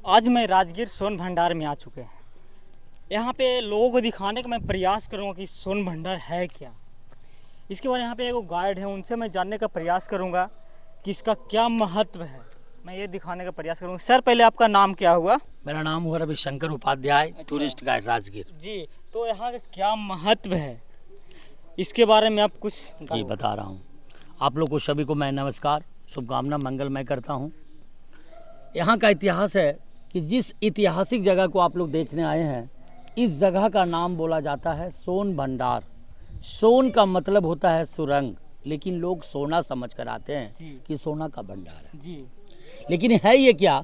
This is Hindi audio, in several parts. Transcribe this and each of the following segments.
आज मैं राजगीर सोन भंडार में आ चुके हैं। यहाँ पे लोगों को दिखाने का मैं प्रयास करूँगा कि सोन भंडार है क्या। इसके बाद यहाँ पे एक गाइड है, उनसे मैं जानने का प्रयास करूँगा कि इसका क्या महत्व है। मैं ये दिखाने का प्रयास करूँगा। सर, पहले आपका नाम क्या हुआ? मेरा नाम हुआ रविशंकर उपाध्याय। अच्छा। टूरिस्ट गाइड राजगीर जी, तो यहाँ का क्या महत्व है, इसके बारे में आप कुछ जी बता रहा हूँ। आप लोग को सभी को मैं नमस्कार, शुभकामना, मंगलमय करता हूँ। यहाँ का इतिहास है कि जिस ऐतिहासिक जगह को आप लोग देखने आए हैं, इस जगह का नाम बोला जाता है सोन भंडार। सोन का मतलब होता है सुरंग, लेकिन लोग सोना समझ कर आते हैं कि सोना का भंडार है जी। लेकिन है ये क्या?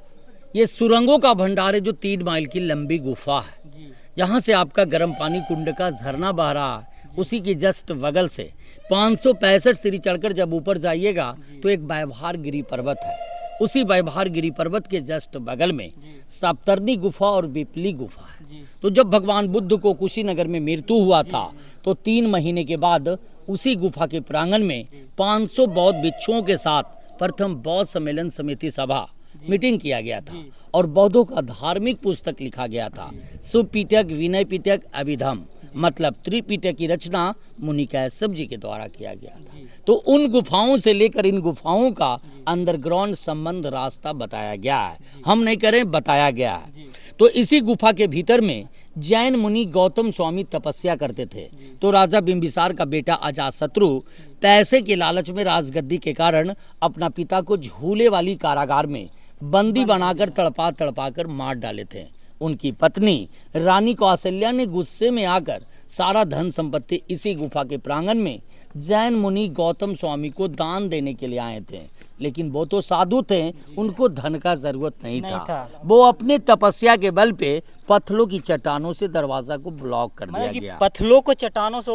ये सुरंगों का भंडार है, जो 3 माइल की लंबी गुफा है जी। जहाँ से आपका गर्म पानी कुंड का झरना बह रहा है। उसी की जस्ट बगल से 565 सीढ़ी चढ़कर जब ऊपर जाइएगा तो एक व्यवहार गिरी पर्वत है। उसी व्यवहार गिरी पर्वत के जस्ट बगल में सप्तर्णी गुफा और विपली गुफा है। तो जब भगवान बुद्ध को कुशीनगर में मृत्यु हुआ था तो 3 महीने के बाद उसी गुफा के प्रांगण में 500 बौद्ध भिक्षुओं के साथ प्रथम बौद्ध सम्मेलन समिति सभा मीटिंग किया गया था और बौद्धों का धार्मिक पुस्तक लिखा गया था। सुपिटक, विनय पिटक, अभिधम, मतलब त्रिपिटक की रचना मुनि कैसव जी के द्वारा किया गया था। तो उन गुफाओं से लेकर इन गुफाओं का अंडरग्राउंड संबंध रास्ता बताया गया है। हम नहीं करें, बताया गया है। तो इसी गुफा के भीतर में जैन मुनि गौतम स्वामी तपस्या करते थे। तो राजा बिंबिसार का बेटा अजातशत्रु पैसे के लालच में राजगद्दी के कारण अपना पिता को झूले वाली कारागार में बंदी बनाकर तड़पा तड़पा कर मार डाले थे। उनकी पत्नी रानी कौशल्या ने गुस्से में आकर सारा धन संपत्ति इसी गुफा के प्रांगण में जैन मुनि गौतम स्वामी को दान देने के लिए आए थे। लेकिन वो तो साधु थे, उनको धन का जरूरत नहीं था। वो अपने तपस्या के बल पे पत्थरों की चट्टानों से दरवाजा को ब्लॉक कर दिया गया। पत्थरों को चट्टानों से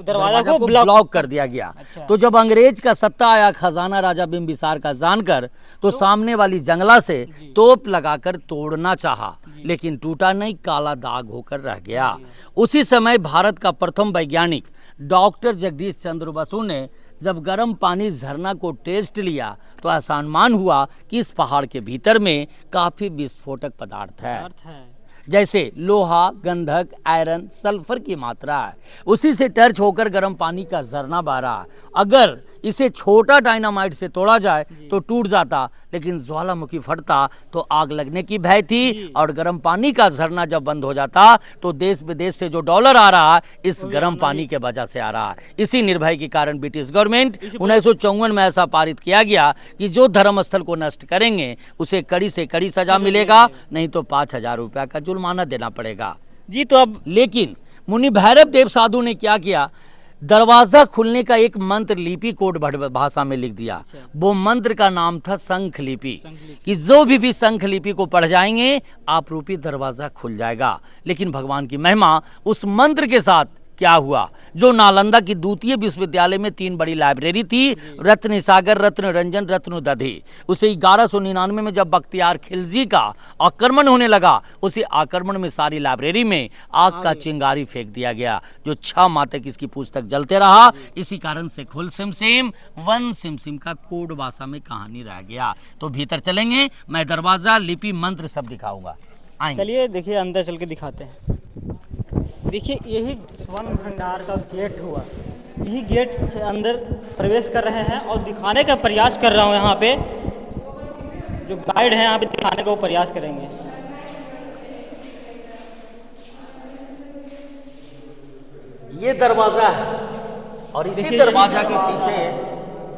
दरवाजा को ब्लॉक कर दिया गया। अच्छा। तो जब अंग्रेज का सत्ता आया खजाना राजा बिंबिसार का जानकर, तो सामने वाली जंगला से तोप लगाकर तोड़ना चाहा, लेकिन टूटा नहीं, काला दाग होकर रह गया। उसी समय भारत का प्रथम वैज्ञानिक डॉक्टर जगदीश चंद्र बसु ने जब गर्म पानी झरना को टेस्ट लिया तो ऐसा अनुमान हुआ कि इस पहाड़ के भीतर में काफी विस्फोटक पदार्थ है, जैसे लोहा, गंधक, आयरन, सल्फर की मात्रा है। उसी से टर्च होकर गर्म पानी का झरना बह रहा है। अगर इसे छोटा डायनामाइट से तोड़ा जाए तो टूट जाता, लेकिन ज्वालामुखी फटता तो आग लगने की भय थी। और गर्म पानी का झरना जब बंद हो जाता तो देश विदेश से जो डॉलर आ रहा है इस गर्म पानी के वजह से आ रहा है। इसी निर्भय के कारण ब्रिटिश गवर्नमेंट 1954 में ऐसा पारित किया गया कि जो धर्म स्थल को नष्ट करेंगे उसे कड़ी से कड़ी सजा मिलेगा, नहीं तो 5000 रुपया का जुर्माना देना पड़ेगा। जी। तो अब लेकिन मुनि भैरव देव साधु ने क्या किया? दरवाजा खुलने का एक मंत्र लिपि कोड भाषा में लिख दिया। वो मंत्र का नाम था शंख लिपि, कि जो भी शंख लिपि को पढ़ जाएंगे आप रूपी दरवाजा खुल जाएगा। लेकिन भगवान की महिमा, उस मंत्र के साथ क्या हुआ? जो नालंदा की द्वितीय विश्वविद्यालय में 3 बड़ी लाइब्रेरी थी, रत्न सागर, रत्न रंजन, रत्न दधी, उसे 1199 में जब बख्तियार खिलजी का आक्रमण होने लगा, उसी आक्रमण में सारी लाइब्रेरी में आग का चिंगारी फेंक दिया गया, जो 6 माह तक इसकी पुस्तक जलते रहा। इसी कारण से खुल सिम वन सिम का कोड भाषा में कहानी रह गया। तो भीतर चलेंगे, मैं दरवाजा, लिपि, मंत्र सब दिखाऊंगा। चलिए देखिए, अंदर चल के दिखाते हैं। देखिए, यही सोन भंडार का गेट हुआ। यही गेट से अंदर प्रवेश कर रहे हैं और दिखाने का प्रयास कर रहा हूँ। यहाँ पे जो गाइड है यहाँ पे दिखाने का वो प्रयास करेंगे। ये दरवाजा है और इसी दरवाजा के पीछे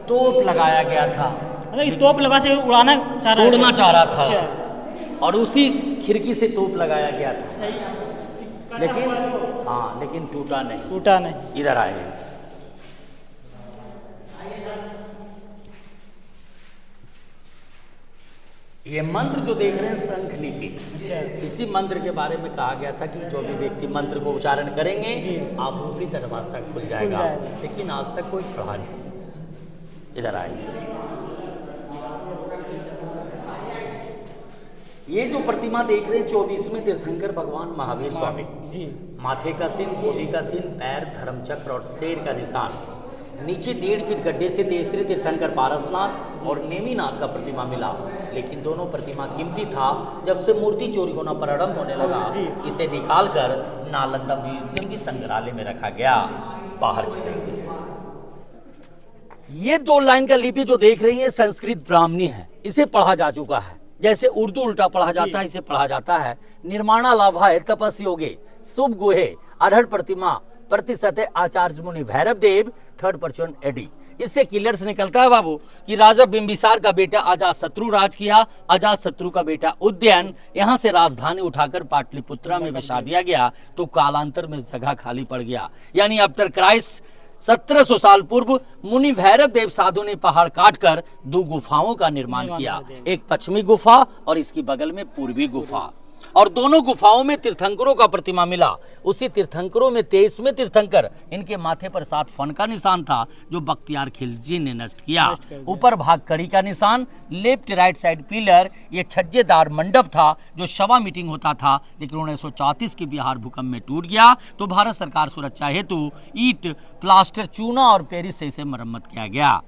तोप लगाया गया था। मतलब तोप लगा से उड़ाना चाह रहा था और उसी खिड़की से तोप लगाया गया था। लेकिन टूटा नहीं। इधर आए। ये मंत्र जो देख रहे हैं शंख लिपि, इसी मंत्र के बारे में कहा गया था कि जो भी व्यक्ति मंत्र को उच्चारण करेंगे आप रूपी दरवाजा खुल जाएगा। लेकिन आज तक कोई पढ़ा नहीं। इधर आए। ये जो प्रतिमा देख रहे हैं 24वें तीर्थंकर भगवान महावीर स्वामी जी। माथे का सिन, गोली का सिन, पैर, धर्मचक्र और शेर का निशान। नीचे 1.5 फीट गड्ढे से तीसरे तीर्थंकर पारसनाथ, और नेमिनाथ का प्रतिमा मिला, लेकिन दोनों प्रतिमा कीमती था। जब से मूर्ति चोरी होना प्रारंभ होने लगा, इसे निकालकर नालंदा म्यूजियम की संग्रहालय में रखा गया। बाहर चलेंगे। ये 2 लाइन का लिपि जो देख रही है संस्कृत ब्राह्मणी है, इसे पढ़ा जा चुका है। जैसे उर्दू उल्टा पढ़ा जाता है, इसे पढ़ा जाता है। निर्माणा लाभाय तपस्योगे शुभ गुहे अरहर प्रतिमा प्रतिशत आचार्य मुनि भैरव देव 3rd परचून एडी। इससे क्लियर से निकलता है बाबू कि राजा बिंबिसार का बेटा अजात शत्रु राज किया। अजात शत्रु का बेटा उदयन यहाँ से राजधानी उठाकर पाटलिपुत्रा में बसा दिया गया, तो कालांतर में जगह खाली पड़ गया। यानी आफ्टर क्राइस्ट 1700 साल पूर्व मुनि भैरव देव साधु ने पहाड़ काटकर 2 गुफाओं का निर्माण किया, एक पश्चिमी गुफा और इसकी बगल में पूर्वी गुफा। और दोनों गुफाओं में तीर्थंकरों का प्रतिमा मिला। उसी तीर्थंकरों में 23वें तीर्थंकर, इनके माथे पर 7 फन का निशान था जो बख्तियार खिलजी ने नष्ट किया। ऊपर भाग कड़ी का निशान, लेफ्ट राइट साइड पिलर, ये छज्जेदार मंडप था जो सभा मीटिंग होता था, लेकिन 1934 के बिहार भूकंप में टूट गया, तो भारत सरकार सुरक्षा हेतु ईंट, प्लास्टर, चूना और पेरिस से इसे मरम्मत किया गया।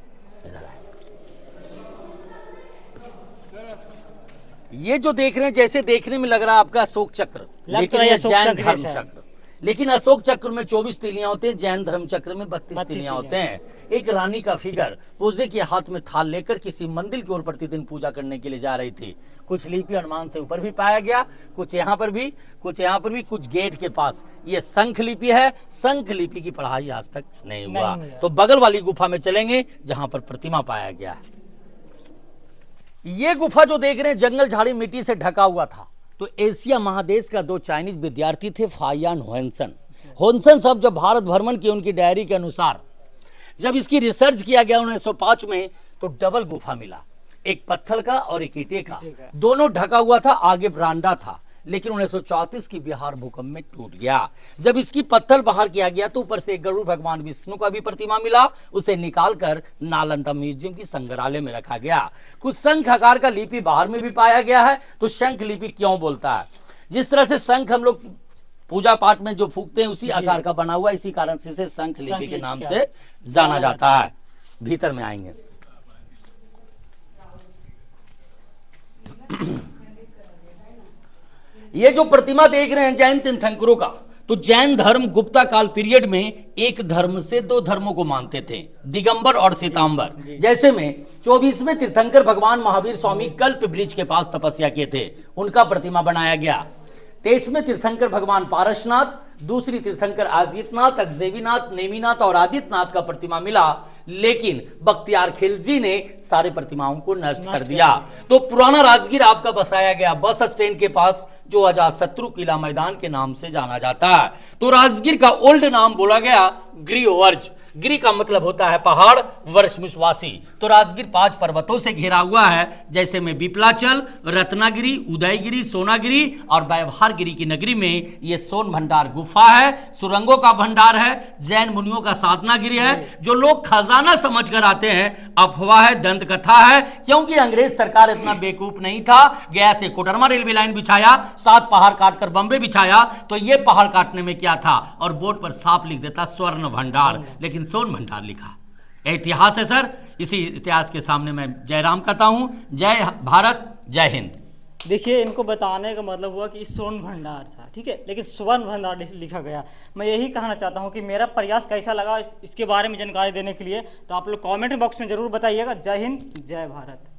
ये जो देख रहे हैं, जैसे देखने में लग रहा है आपका अशोक चक्र, लेकिन ये जैन धर्म चक्र। लेकिन अशोक चक्र में 24 तीलियां होते हैं, जैन धर्म चक्र में 32 तीलियां होते हैं। एक रानी का फिगर पूजे के हाथ में थाल लेकर किसी मंदिर की ओर प्रतिदिन पूजा करने के लिए जा रही थी। कुछ लिपि अनुमान से ऊपर भी पाया गया, कुछ यहाँ पर भी, कुछ यहाँ पर भी, कुछ गेट के पास। ये शंख लिपि है। शंख लिपि की पढ़ाई आज तक नहीं हुआ। तो बगल वाली गुफा में चलेंगे जहां पर प्रतिमा पाया गया है। ये गुफा जो देख रहे हैं जंगल झाड़ी मिट्टी से ढका हुआ था। तो एशिया महादेश का 2 चाइनीज विद्यार्थी थे, फायान होन्सन। होन्सन साहब जब भारत भ्रमण की, उनकी डायरी के अनुसार जब इसकी रिसर्च किया गया 1905 में, तो डबल गुफा मिला, एक पत्थर का और एक ईंटे का, दोनों ढका हुआ था, आगे बरामदा था। लेकिन 1934 की बिहार भूकंप में टूट गया। जब इसकी पत्थर बाहर किया गया तो ऊपर से गरुड़ भगवान विष्णु का भी प्रतिमा मिला, उसे निकालकर नालंदा म्यूजियम की संग्रहालय में रखा गया। कुछ शंख आकार का लिपि बाहर में भी पाया गया है। तो शंख लिपि क्यों बोलता है? जिस तरह से शंख हम लोग पूजा पाठ में जो फूकते हैं उसी आकार का बना हुआ, इसी कारण से इसे शंख लिपि के नाम से जाना जाता है। भीतर में आएंगे। ये जो प्रतिमा देख रहे हैं जैन तीर्थंकरों का, तो जैन धर्म गुप्ता काल पीरियड में एक धर्म से 2 धर्मों को मानते थे, दिगंबर और श्वेतांबर। जैसे में 24वें तीर्थंकर भगवान महावीर स्वामी कल्प वृक्ष के पास तपस्या किए थे, उनका प्रतिमा बनाया गया। 23वें तीर्थंकर भगवान पारसनाथ, दूसरी तीर्थंकर आजितनाथ, अगजेवीनाथ, नेमिनाथ और आदित्यनाथ का प्रतिमा मिला, लेकिन बख्तियार खिलजी ने सारे प्रतिमाओं को नष्ट कर दिया। तो पुराना राजगीर आपका बसाया गया बस स्टैंड के पास, जो अजात शत्रु किला मैदान के नाम से जाना जाता है। तो राजगीर का ओल्ड नाम बोला गया गिरिवर्ज। गिरि का मतलब होता है पहाड़, वर्षमुषवासी। तो राजगीर 5 पर्वतों से घिरा हुआ है, जैसे में विपलाचल, रत्नागिरी, उदयगिरी, सोनागिरी और व्यवहार गिरी की नगरी में ये सोन भंडार गुफा है, सुरंगों का भंडार है, जैन मुनियों का साधना गिरी है। जो लोग खजाना समझ कर आते हैं, अफवाह है, दंत कथा है, क्योंकि अंग्रेज सरकार इतना बेवकूफ नहीं था। गया से कोडरमा रेलवे लाइन बिछाया, 7 पहाड़ काटकर बम्बे बिछाया, तो ये पहाड़ काटने में क्या था, और बोर्ड पर साफ लिख देता स्वर्ण भंडार, लेकिन सोन भंडार लिखा। इतिहास है सर। इसी इतिहास के सामने मैं जय राम कहता हूं। जय भारत, जय हिंद। देखिए, इनको बताने का मतलब हुआ कि सोन भंडार था, ठीक है, लेकिन स्वर्ण भंडार लिखा गया। मैं यही कहना चाहता हूं कि मेरा प्रयास कैसा लगा इसके बारे में जानकारी देने के लिए, तो आप लोग कमेंट बॉक्स में जरूर बताइएगा। जय हिंद, जय भारत।